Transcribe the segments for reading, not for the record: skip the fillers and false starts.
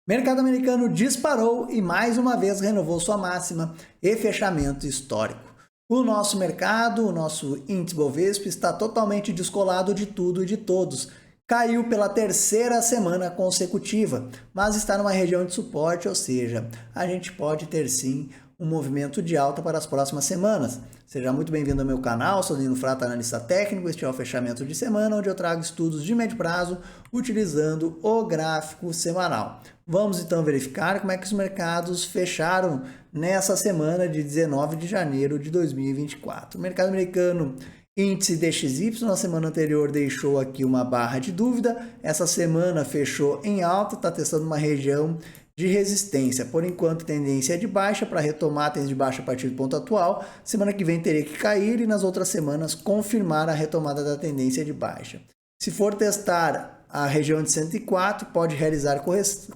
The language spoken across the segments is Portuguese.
Mercado americano disparou e mais uma vez renovou sua máxima e fechamento histórico. O nosso mercado, o nosso índice Bovespa está totalmente descolado de tudo e de todos. Caiu pela terceira semana consecutiva, mas está numa região de suporte, ou seja, a gente pode ter sim um movimento de alta para as próximas semanas. Seja muito bem-vindo ao meu canal, sou Nino Frata, analista técnico. Este é o fechamento de semana, onde eu trago estudos de médio prazo utilizando o gráfico semanal. Vamos então verificar como é que os mercados fecharam nessa semana de 19 de janeiro de 2024. O mercado americano, índice DXY, na semana anterior deixou aqui uma barra de dúvida, essa semana fechou em alta, está testando uma região de resistência. Por enquanto, tendência é de baixa, para retomar a tendência de baixa a partir do ponto atual. Semana que vem teria que cair e nas outras semanas confirmar a retomada da tendência de baixa. Se for testar a região de 104, pode realizar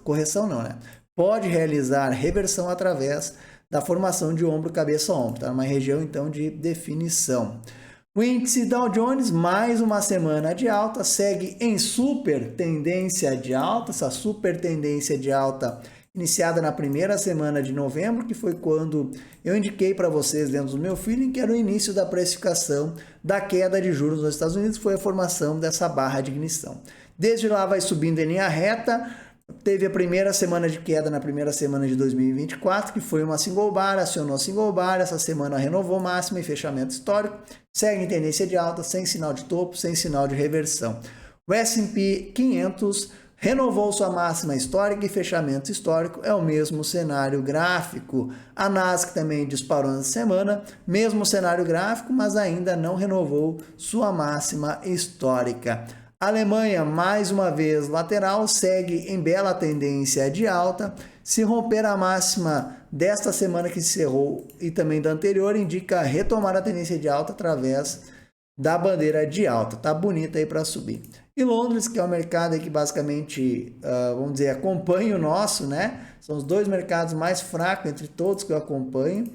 correção não, né? Pode realizar reversão através da formação de ombro, cabeça, ombro. Está numa região, então, de definição. O índice Dow Jones, mais uma semana de alta, segue em super tendência de alta. Essa super tendência de alta iniciada na primeira semana de novembro, que foi quando eu indiquei para vocês, dentro do meu feeling, que era o início da precificação da queda de juros nos Estados Unidos, foi a formação dessa barra de ignição. Desde lá vai subindo em linha reta. Teve a primeira semana de queda na primeira semana de 2024, que foi uma single bar, acionou single bar, essa semana renovou máxima e fechamento histórico, segue em tendência de alta, sem sinal de topo, sem sinal de reversão. O S&P 500 renovou sua máxima histórica e fechamento histórico, é o mesmo cenário gráfico. A Nasdaq também disparou na semana, mesmo cenário gráfico, mas ainda não renovou sua máxima histórica. A Alemanha, mais uma vez lateral, segue em bela tendência de alta. Se romper a máxima desta semana que encerrou e também da anterior, indica retomar a tendência de alta através da bandeira de alta. Tá bonita aí para subir. E Londres, que é o mercado que basicamente, vamos dizer, acompanha o nosso, né? São os dois mercados mais fracos entre todos que eu acompanho.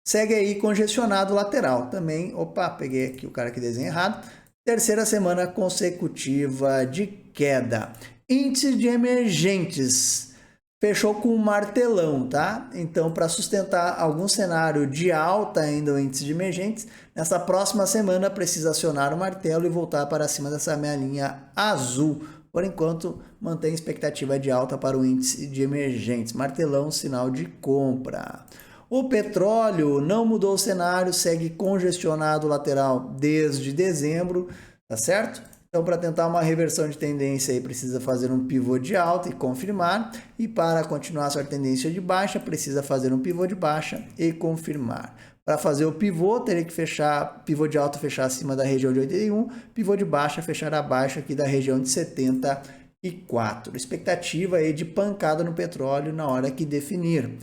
Segue aí congestionado lateral. Também, opa, peguei aqui o cara que desenha errado. Terceira semana consecutiva de queda. Índice de emergentes fechou com um martelão, tá? Então, para sustentar algum cenário de alta ainda o índice de emergentes, nessa próxima semana precisa acionar o martelo e voltar para cima dessa minha linha azul. Por enquanto, mantém expectativa de alta para o índice de emergentes. Martelão, sinal de compra. O petróleo não mudou o cenário, segue congestionado lateral desde dezembro, tá certo? Então, para tentar uma reversão de tendência, aí precisa fazer um pivô de alta e confirmar. E para continuar sua tendência de baixa, precisa fazer um pivô de baixa e confirmar. Para fazer o pivô, teria que fechar, pivô de alta fechar acima da região de 81, pivô de baixa fechar abaixo aqui da região de 74. Expectativa aí de pancada no petróleo na hora que definir.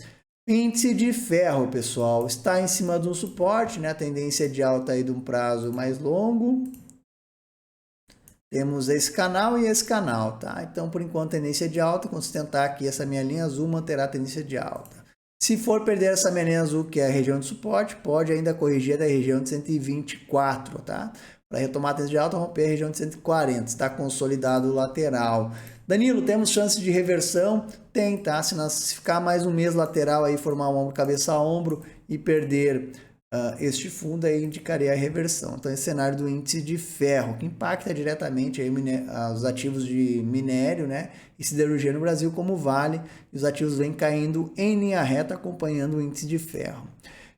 Índice de ferro, pessoal, está em cima de um suporte, né? A tendência de alta aí de um prazo mais longo. Temos esse canal e esse canal, tá? Então, por enquanto, tendência de alta, quando sustentar aqui essa minha linha azul, manterá a tendência de alta. Se for perder essa minha linha azul, que é a região de suporte, pode ainda corrigir da região de 124, tá? Para retomar a tendência de alta, romper a região de 140, está consolidado o lateral. Danilo, temos chance de reversão? Tem, tá? Se ficar mais um mês lateral aí, formar um ombro, cabeça a ombro e perder este fundo, aí indicaria a reversão. Então, esse cenário do índice de ferro, que impacta diretamente aí os ativos de minério, né? E siderurgia no Brasil, como Vale, e os ativos vêm caindo em linha reta, acompanhando o índice de ferro.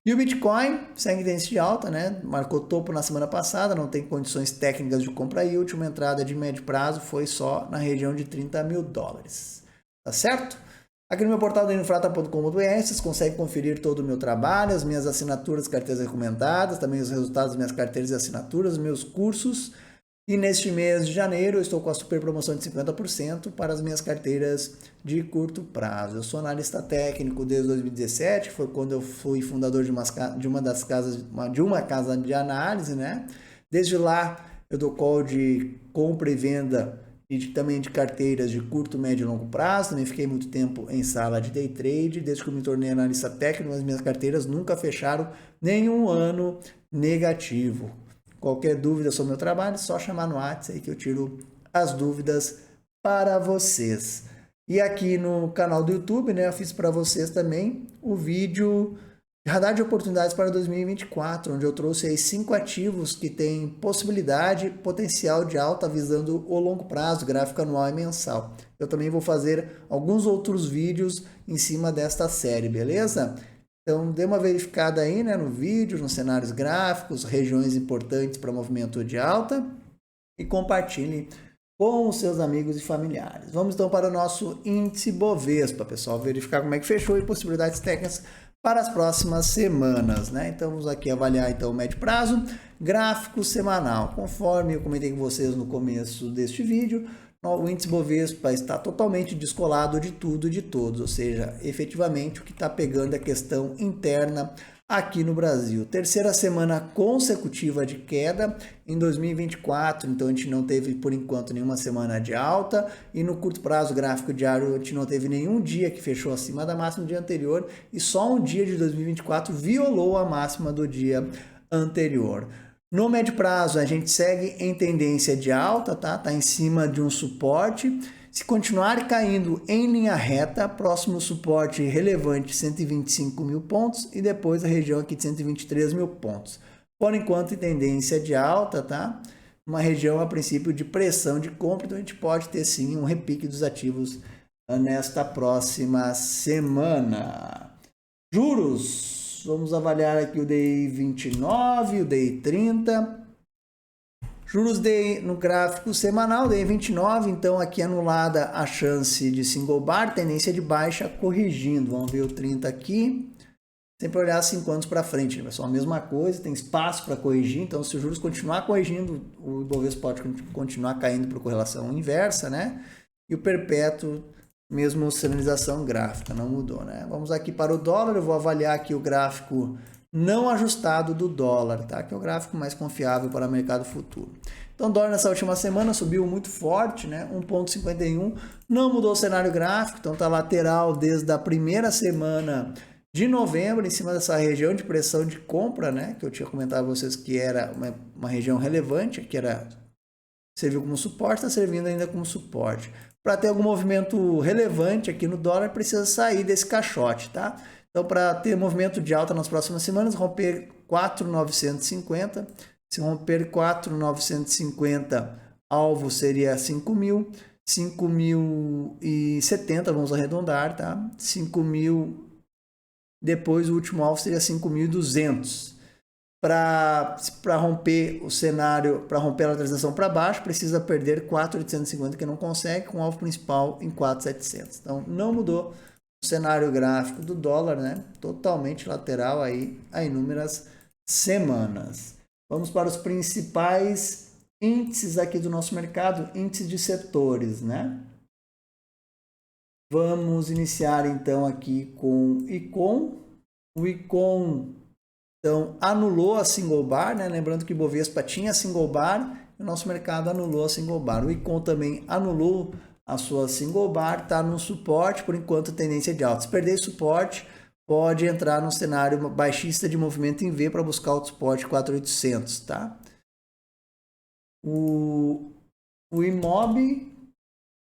E o Bitcoin segue tendência de alta, né? Marcou topo na semana passada, não tem condições técnicas de compra e a última entrada de médio prazo foi só na região de 30 mil dólares. Tá certo? Aqui no meu portal ninofrata.com.br vocês conseguem conferir todo o meu trabalho, as minhas assinaturas, carteiras recomendadas, também os resultados das minhas carteiras e assinaturas, os meus cursos. E neste mês de janeiro eu estou com a super promoção de 50% para as minhas carteiras de curto prazo. Eu sou analista técnico desde 2017, foi quando eu fui fundador de uma casa de análise, né? Desde lá eu dou call de compra e venda e também de carteiras de curto, médio e longo prazo. Também fiquei muito tempo em sala de day trade. Desde que eu me tornei analista técnico, as minhas carteiras nunca fecharam nenhum ano negativo. Qualquer dúvida sobre o meu trabalho, é só chamar no WhatsApp aí que eu tiro as dúvidas para vocês. E aqui no canal do YouTube, né, eu fiz para vocês também o vídeo Radar de Oportunidades para 2024, onde eu trouxe aí 5 ativos que têm possibilidade, potencial de alta visando o longo prazo, gráfico anual e mensal. Eu também vou fazer alguns outros vídeos em cima desta série, beleza? Então, dê uma verificada aí, né, no vídeo, nos cenários gráficos, regiões importantes para movimento de alta e compartilhe com os seus amigos e familiares. Vamos então para o nosso índice Bovespa, pessoal, verificar como é que fechou e possibilidades técnicas para as próximas semanas, né? Então, vamos aqui avaliar então o médio prazo, gráfico semanal. Conforme eu comentei com vocês no começo deste vídeo, o índice Bovespa está totalmente descolado de tudo e de todos, ou seja, efetivamente o que está pegando é a questão interna aqui no Brasil. Terceira semana consecutiva de queda em 2024, então a gente não teve por enquanto nenhuma semana de alta e no curto prazo gráfico diário a gente não teve nenhum dia que fechou acima da máxima do dia anterior e só um dia de 2024 violou a máxima do dia anterior. No médio prazo, a gente segue em tendência de alta, tá? Tá em cima de um suporte. Se continuar caindo em linha reta, próximo suporte relevante 125 mil pontos e depois a região aqui de 123 mil pontos. Por enquanto, em tendência de alta, tá? Uma região a princípio de pressão de compra, então a gente pode ter sim um repique dos ativos nesta próxima semana. Juros. Vamos avaliar aqui o DI 29, o DI 30. Juros DI no gráfico semanal, DI 29, então aqui anulada a chance de single bar, tendência de baixa corrigindo. Vamos ver o 30 aqui. Sempre olhar 5 anos para frente, pessoal, a mesma coisa, tem espaço para corrigir, então se os juros continuar corrigindo, o Ibovespa pode continuar caindo por correlação inversa, né? E o perpétuo, mesmo sinalização gráfica, não mudou, né? Vamos aqui para o dólar, eu vou avaliar aqui o gráfico não ajustado do dólar, tá? Que é o gráfico mais confiável para o mercado futuro. Então, o dólar nessa última semana subiu muito forte, né? 1,51, não mudou o cenário gráfico, então tá lateral desde a primeira semana de novembro, em cima dessa região de pressão de compra, né? Que eu tinha comentado a vocês que era uma região relevante, que serviu como suporte, está servindo ainda como suporte. Para ter algum movimento relevante aqui no dólar, precisa sair desse caixote, tá? Então, para ter movimento de alta nas próximas semanas, romper 4.950. Se romper 4.950, alvo seria 5.000. 5.070, vamos arredondar, tá? 5.000, depois o último alvo seria 5.200. Para romper o cenário, para romper a lateralização para baixo, precisa perder 4.850, que não consegue, com o alvo principal em 4.700. Então, não mudou o cenário gráfico do dólar, né? Totalmente lateral aí há inúmeras semanas. Vamos para os principais índices aqui do nosso mercado, índices de setores, né? Vamos iniciar então aqui com o ICOM. O ICOM então anulou a single bar, né? Lembrando que o Bovespa tinha single bar, e o nosso mercado anulou a single bar. O ICOM também anulou a sua single bar, está no suporte, por enquanto tendência de alta. Se perder suporte, pode entrar no cenário baixista de movimento em V para buscar o suporte 4.800, tá? O IMOB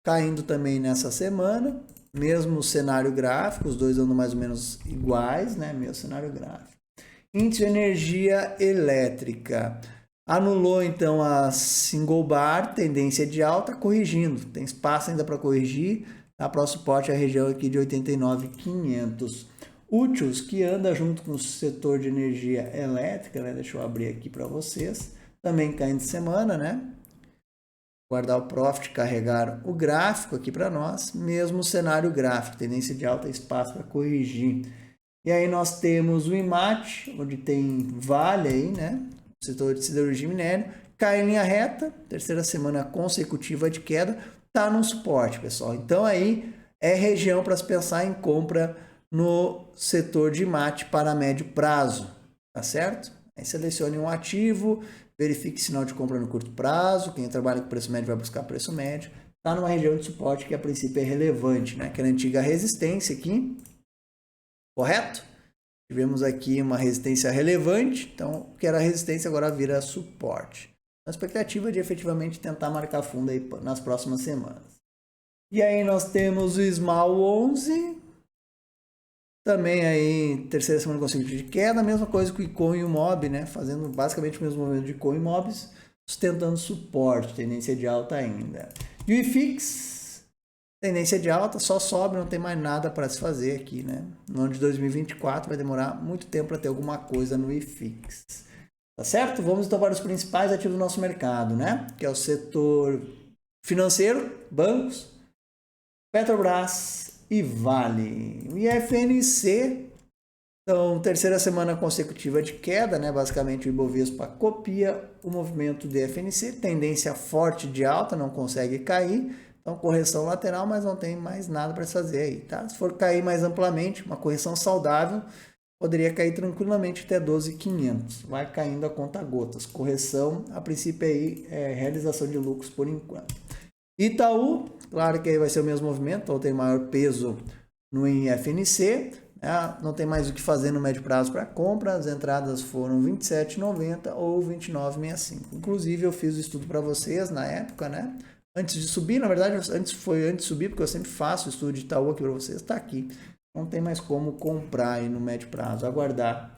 caindo também nessa semana, mesmo cenário gráfico, os dois andam mais ou menos iguais, né? Mesmo cenário gráfico. Índice de energia elétrica anulou então a single bar, tendência de alta, corrigindo. Tem espaço ainda para corrigir. A próximo suporte é a região aqui de 89.500. Úteis, que anda junto com o setor de energia elétrica, né? Deixa eu abrir aqui para vocês. Também caindo semana, né? Guardar o profit, carregar o gráfico aqui para nós. Mesmo cenário gráfico, tendência de alta, espaço para corrigir. E aí nós temos o IMAT, onde tem Vale aí, né? O setor de siderurgia e minério, cai em linha reta, terceira semana consecutiva de queda, tá no suporte, pessoal. Então aí é região para se pensar em compra no setor de IMAT para médio prazo, tá certo? Aí selecione um ativo, verifique sinal de compra no curto prazo, quem trabalha com preço médio vai buscar preço médio, tá numa região de suporte que a princípio é relevante, né? Que é a antiga resistência aqui, correto? Tivemos aqui uma resistência relevante, então o que era resistência agora vira suporte. A expectativa é de efetivamente tentar marcar fundo aí nas próximas semanas. E aí nós temos o SMAL 11, também aí terceira semana consecutiva de queda, a mesma coisa que o ICON e o MOB, né? Fazendo basicamente o mesmo movimento de ICON e MOBs, sustentando suporte, tendência de alta ainda. E o IFIX, tendência de alta, só sobe, não tem mais nada para se fazer aqui, né? No ano de 2024 vai demorar muito tempo para ter alguma coisa no IFIX. Tá certo? Vamos então para os principais ativos do nosso mercado, né? Que é o setor financeiro, bancos, Petrobras e Vale. E FNC, então, terceira semana consecutiva de queda, né? Basicamente o Ibovespa copia o movimento de FNC, tendência forte de alta, não consegue cair. Então, correção lateral, mas não tem mais nada para se fazer aí, tá? Se for cair mais amplamente, uma correção saudável, poderia cair tranquilamente até 12.500. Vai caindo a conta gotas. Correção, a princípio aí, é realização de lucros por enquanto. Itaú, claro que aí vai ser o mesmo movimento, então tem maior peso no FNC, né? Não tem mais o que fazer no médio prazo para compra, as entradas foram 27,90 ou 29,65. Inclusive eu fiz o estudo para vocês na época, né? Antes de subir, na verdade, antes de subir, porque eu sempre faço o estudo de Itaú aqui para vocês, está aqui. Não tem mais como comprar aí no médio prazo, aguardar.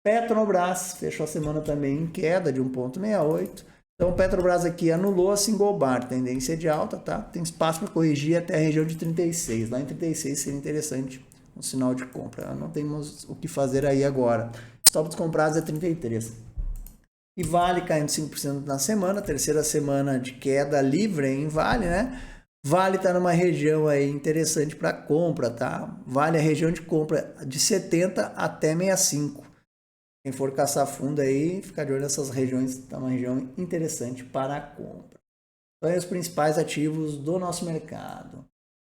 Petrobras fechou a semana também em queda de 1,68. Então, Petrobras aqui anulou a single bar, tendência de alta, tá? Tem espaço para corrigir até a região de 36. Lá em 36 seria interessante um sinal de compra. Não temos o que fazer aí agora. Stop dos comprados é 33. E Vale caindo 5% na semana, terceira semana de queda livre em Vale, né? Vale está numa região aí interessante para compra, tá? Vale a região de compra de 70 até 65. Quem for caçar fundo aí, ficar de olho nessas regiões, está uma região interessante para a compra. Então, aí os principais ativos do nosso mercado.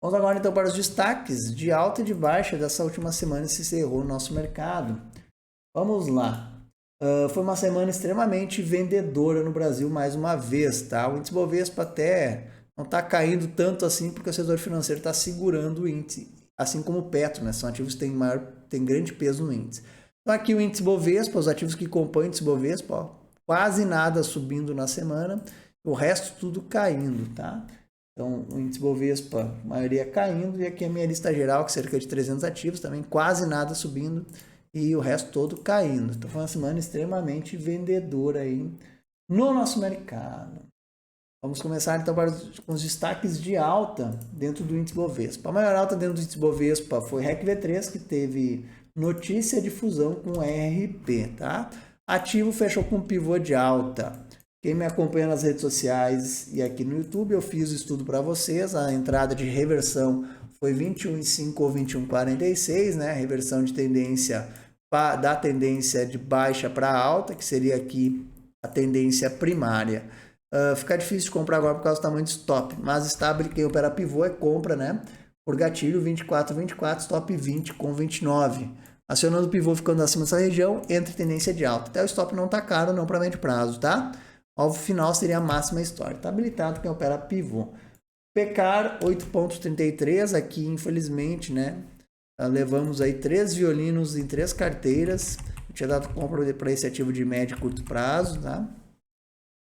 Vamos agora então para os destaques de alta e de baixa dessa última semana que se encerrou no nosso mercado. Vamos lá. Foi uma semana extremamente vendedora no Brasil mais uma vez, tá? O índice Bovespa até não está caindo tanto assim porque o setor financeiro está segurando o índice, assim como o Petro, né? São ativos que têm grande peso no índice. Então aqui o índice Bovespa, os ativos que compõem o índice Bovespa, ó, quase nada subindo na semana, o resto tudo caindo, tá? Então o índice Bovespa, maioria caindo, e aqui a minha lista geral, que cerca de 300 ativos, também quase nada subindo, e o resto todo caindo. Então foi uma semana extremamente vendedora aí no nosso mercado. Vamos começar então com os destaques de alta dentro do índice Bovespa. A maior alta dentro do índice Bovespa foi RECV3, que teve notícia de fusão com o RRP, tá? Ativo fechou com pivô de alta. Quem me acompanha nas redes sociais e aqui no YouTube, eu fiz o estudo para vocês. A entrada de reversão foi 21,5 ou 21,46, né? Reversão de tendência da tendência de baixa para alta, que seria aqui a tendência primária. Fica difícil de comprar agora por causa do tamanho de stop, mas estável, quem opera pivô é compra, né? Por gatilho 24,24, stop 20 com 29. Acionando o pivô ficando acima dessa região, entre tendência de alta. Até o stop não está caro, não para médio prazo, tá? Alvo final seria a máxima histórica. Está habilitado quem opera pivô. Pecar 8,33 aqui, infelizmente, né? Levamos aí 3 violinos em 3 carteiras. Eu tinha dado compra para esse ativo de médio e curto prazo, tá?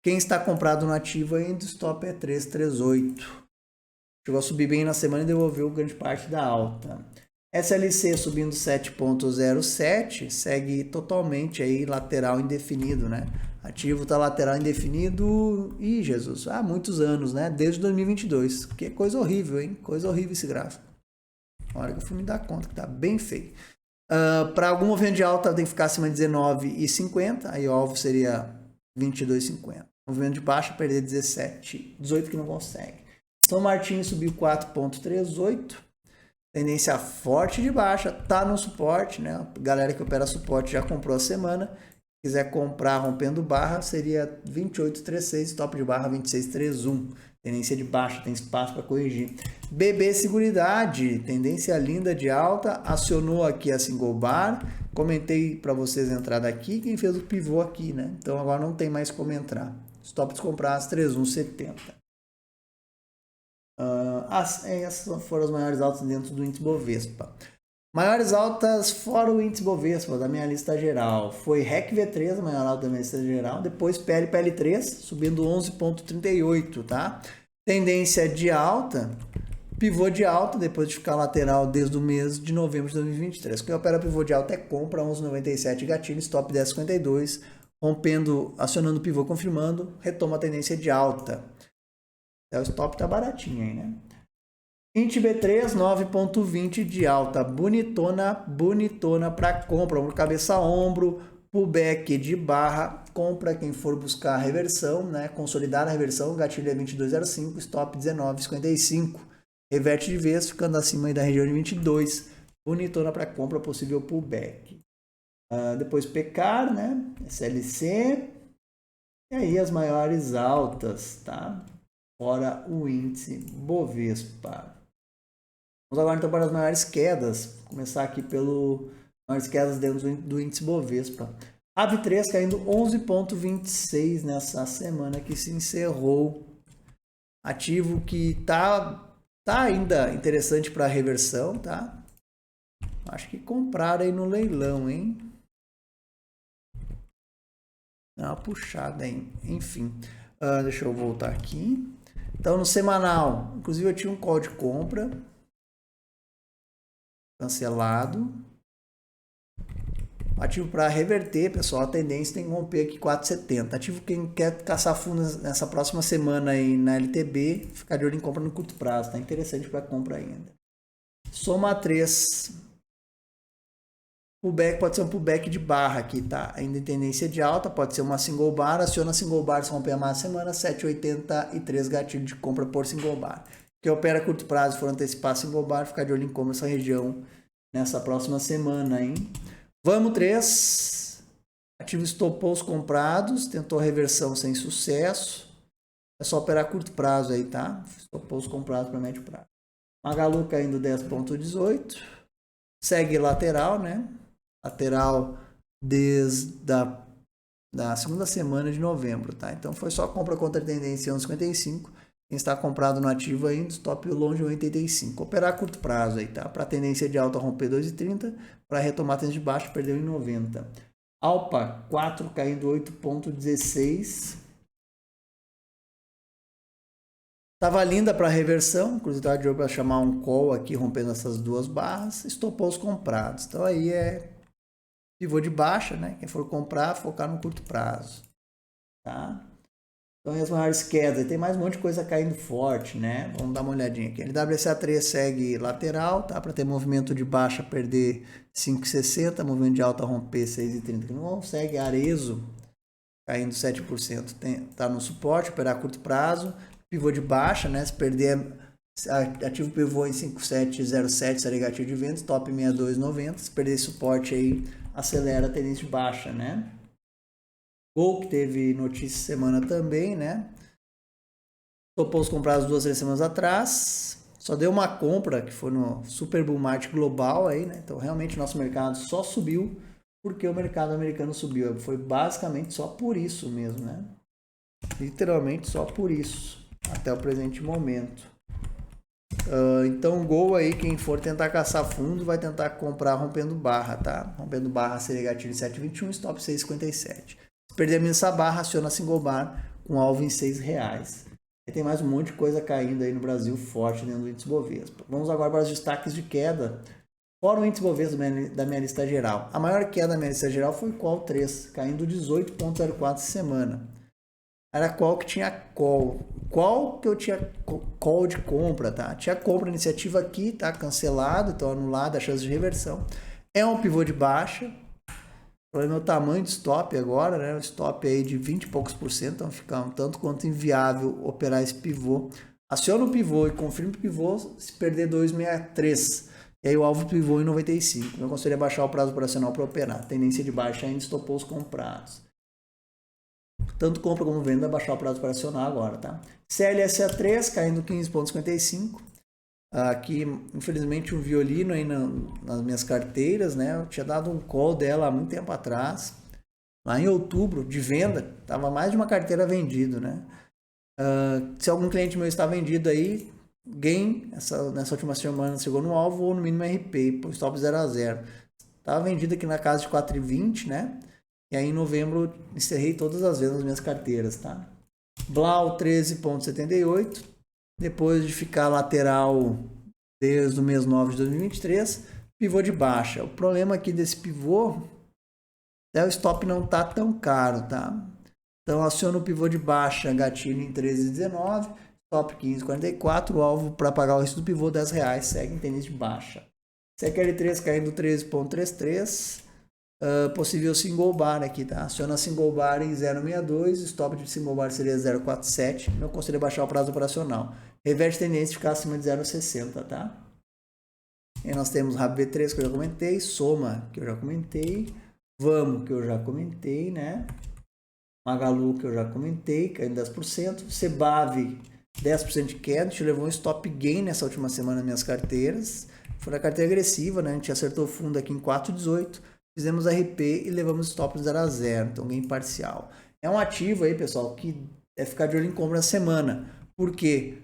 Quem está comprado no ativo ainda, o stop é 338. Chegou a subir bem na semana e devolveu grande parte da alta. SLC subindo 7,07, segue totalmente aí lateral indefinido, né? Ativo está lateral indefinido, Jesus, há muitos anos, né? Desde 2022, que coisa horrível, hein? Coisa horrível esse gráfico. Na hora que eu fui me dar conta que tá bem feio. Para algum movimento de alta tem que ficar acima de 19,50, aí o alvo seria 22,50. Movimento de baixa, perder 17, 18 que não consegue. São Martinho subiu 4,38, tendência forte de baixa, tá no suporte, né? A galera que opera suporte já comprou a semana. Se quiser comprar rompendo barra, seria 28,36, top de barra 26,31. Tendência de baixa, tem espaço para corrigir. BB Seguridade, tendência linda de alta, acionou aqui a single bar. Comentei para vocês a entrada aqui, quem fez o pivô aqui, né? Então agora não tem mais como entrar. Stop de comprar as 3,170. Essas foram as maiores altas dentro do índice Bovespa. Maiores altas fora o índice Bovespa da minha lista geral. Foi RECV3, a maior alta da minha lista geral. Depois PL3, subindo 11,38, tá? Tendência de alta Pivô de alta, depois de ficar lateral desde o mês de novembro de 2023. Quem opera pivô de alta é compra, 11,97 gatilho, stop 10,52, rompendo, acionando o pivô, confirmando, retoma a tendência de alta. O stop tá baratinho aí, né? Int B3, 9,20 de alta, bonitona, bonitona para compra, ombro, cabeça, ombro, pullback de barra, compra quem for buscar a reversão, né? Consolidar a reversão, gatilho é 22,05, stop 19,55. Reverte de vez, ficando acima aí da região de 22. Bonitona para compra, possível pullback. Depois PECAR, né? SLC. E aí as maiores altas, tá? Fora o índice Bovespa. Vamos agora então para as maiores quedas. Vou começar aqui pelo maiores quedas dentro do índice Bovespa. AV3 caindo 11,26 nessa semana que se encerrou. Ativo que tá ainda interessante para reversão, tá? Acho que compraram aí no leilão, hein? Dá uma puxada, hein? Enfim, deixa eu voltar aqui. Então, no semanal, inclusive eu tinha um call de compra cancelado. Ativo para reverter, pessoal, a tendência tem que romper aqui 4,70. Ativo quem quer caçar fundos nessa próxima semana aí na LTB, ficar de olho em compra no curto prazo, tá interessante para compra ainda. Soma 3. Pullback pode ser um pullback de barra aqui, tá? Ainda em tendência de alta, pode ser uma single bar, aciona single bar se romper a mais semana, 7,83 gatilho de compra por single bar. Quem opera a curto prazo for antecipar single bar, ficar de olho em compra nessa região nessa próxima semana, hein? Vamos 3, ativo estopou os comprados, tentou reversão sem sucesso, é só operar curto prazo aí, tá? Estopou os comprados para médio prazo. Magalu caindo 10,18, segue lateral, né? Lateral desde da segunda semana de novembro, tá? Então foi só compra contra a tendência 11,55, quem está comprado no ativo ainda, stop longe 1,85. Operar curto prazo aí, tá? Para tendência de alta romper 2,30, para retomar a tendência de baixo perdeu em 90. Alpa 4 caindo 8,16. Tava linda para reversão, inclusive estava de olho para chamar um call aqui rompendo essas duas barras, estopou os comprados. Então aí é pivô de baixa, né? Quem for comprar, focar no curto prazo, tá? Então, as maiores quedas, tem mais um monte de coisa caindo forte, né? Vamos dar uma olhadinha aqui. LWSA3 segue lateral, tá? Para ter movimento de baixa, perder 5,60, movimento de alta, romper 6,30. Não segue Arezo, caindo 7%, tá no suporte, operar a curto prazo. Pivô de baixa, né? Se perder ativo pivô em 5,707, seria negativo de venda, top 62,90. Se perder suporte aí, acelera a tendência de baixa, né? Gol, que teve notícia semana também, né? Topou os comprados 2 semanas atrás. Só deu uma compra, que foi no Super Bull Market Global aí, né? Então, realmente, nosso mercado só subiu porque o mercado americano subiu. Foi basicamente só por isso mesmo, né? Literalmente só por isso, até o presente momento. Então, Gol aí, quem for tentar caçar fundo, vai tentar comprar rompendo barra, tá? Rompendo barra seria gatilho 7,21, stop 6,57. Se perder essa barra, aciona single bar com alvo em R$6. Aí tem mais um monte de coisa caindo aí no Brasil forte dentro do índice Bovespa. Vamos agora para os destaques de queda. Fora o índice Bovespa da minha lista geral. A maior queda da minha lista geral foi Qual 3, caindo 18,04 semana. Era Qual que tinha call. Qual que eu tinha call de compra, tá? Tinha compra iniciativa aqui, tá? Cancelado, então anulado a chance de reversão. É um pivô de baixa. O problema é o tamanho do stop agora, né? O stop aí de 20 e poucos %, então fica um tanto quanto inviável operar esse pivô. Aciona o pivô e confirma o pivô se perder 2,63. E aí o alvo pivô em 95. Eu aconselho baixar o prazo operacional para operar. Tendência de baixa ainda, estopou os comprados. Tanto compra como venda, baixar o prazo operacional agora, tá? CLSA3 caindo 15,55. Aqui, infelizmente, um violino aí nas minhas carteiras, né? Eu tinha dado um call dela há muito tempo atrás, lá em outubro, de venda, tava mais de uma carteira vendido, né? Se algum cliente meu está vendido aí, gain, nessa última semana chegou no alvo ou no mínimo RP, por stop 0 a 0. Tava vendido aqui na casa de 4,20, né? E aí em novembro encerrei todas as vezes nas minhas carteiras, tá? Blau 13,78. depois de ficar lateral desde o mês 9 de 2023, pivô de baixa. O problema aqui desse pivô é o stop não tá tão caro, tá? Então aciona o pivô de baixa, gatilho em 13,19, stop 15,44, o alvo para pagar o risco do pivô R$10, segue em tendência de baixa. CQL3 caindo 13,33, possível single bar aqui, tá? Aciona single bar em 0,62, stop de single bar seria 0,47, não consigo baixar o prazo operacional. Reverte tendência de ficar acima de 0,60, tá? E nós temos RAB3 que eu já comentei, Soma que eu já comentei, Vamos que eu já comentei, né? Magalu que eu já comentei, caindo 10%, Sebave 10% de queda, a gente levou um stop gain nessa última semana nas minhas carteiras, foi na carteira agressiva, né? A gente acertou o fundo aqui em 4,18, fizemos RP e levamos stop 0 a 0, então gain parcial. É um ativo aí, pessoal, que é ficar de olho em compra na semana. Por quê?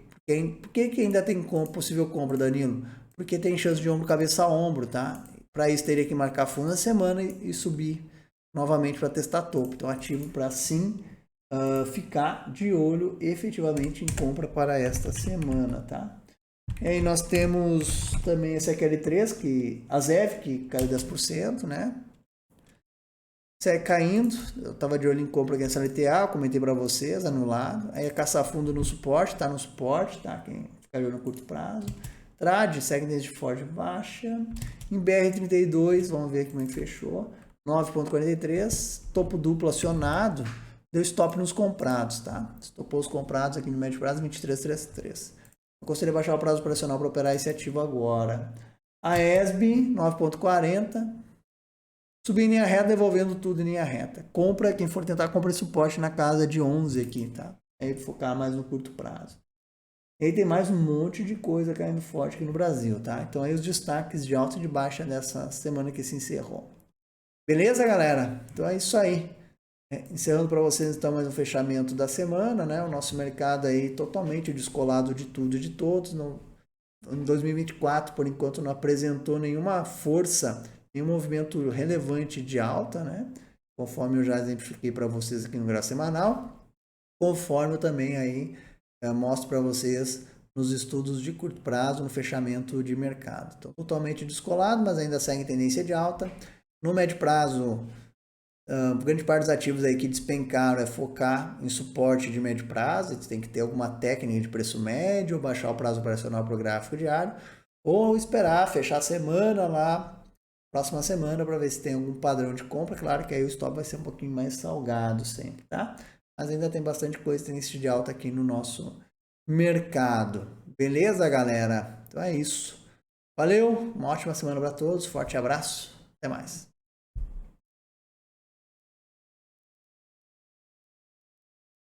Por que ainda tem possível compra, Danilo? Porque tem chance de ombro, cabeça a ombro, tá? Para isso teria que marcar fundo na semana e subir novamente para testar topo. Então ativo para sim ficar de olho efetivamente em compra para esta semana, tá? E aí nós temos também esse AQL3, que a ZEV, que caiu 10%, né? Segue caindo, eu estava de olho em compra aqui nessa LTA, eu comentei para vocês, anulado. Aí a caça fundo no suporte, tá no suporte, tá? Quem fica de olho no curto prazo. Trade, segue desde forte baixa. Em BR32, vamos ver como é que fechou. 9,43, topo duplo acionado, deu stop nos comprados, tá? Estopou os comprados aqui no médio prazo, 23,33. Eu gostaria de baixar o prazo operacional para operar esse ativo agora. A ESB, 9,40, subir em linha reta, devolvendo tudo em linha reta. Compra, quem for tentar, compra suporte na casa de 11 aqui, tá? Aí focar mais no curto prazo. E aí tem mais um monte de coisa caindo forte aqui no Brasil, tá? Então aí os destaques de alta e de baixa dessa semana que se encerrou. Beleza, galera? Então é isso aí. Encerrando para vocês então mais um fechamento da semana, né? O nosso mercado aí totalmente descolado de tudo e de todos. Em 2024, por enquanto, não apresentou nenhuma força, nenhum movimento relevante de alta, né? Conforme eu já exemplifiquei para vocês aqui no gráfico semanal. Conforme eu também aí mostro para vocês nos estudos de curto prazo, no fechamento de mercado. Então, totalmente descolado, mas ainda segue em tendência de alta. No médio prazo, grande parte dos ativos aí que despencaram é focar em suporte de médio prazo. Você tem que ter alguma técnica de preço médio, baixar o prazo operacional para o gráfico diário, ou esperar fechar a semana lá, próxima semana, para ver se tem algum padrão de compra. Claro que aí o stop vai ser um pouquinho mais salgado sempre, tá? Mas ainda tem bastante coisa, tendência de alta aqui no nosso mercado. Beleza, galera? Então é isso. Valeu, uma ótima semana para todos, forte abraço, até mais.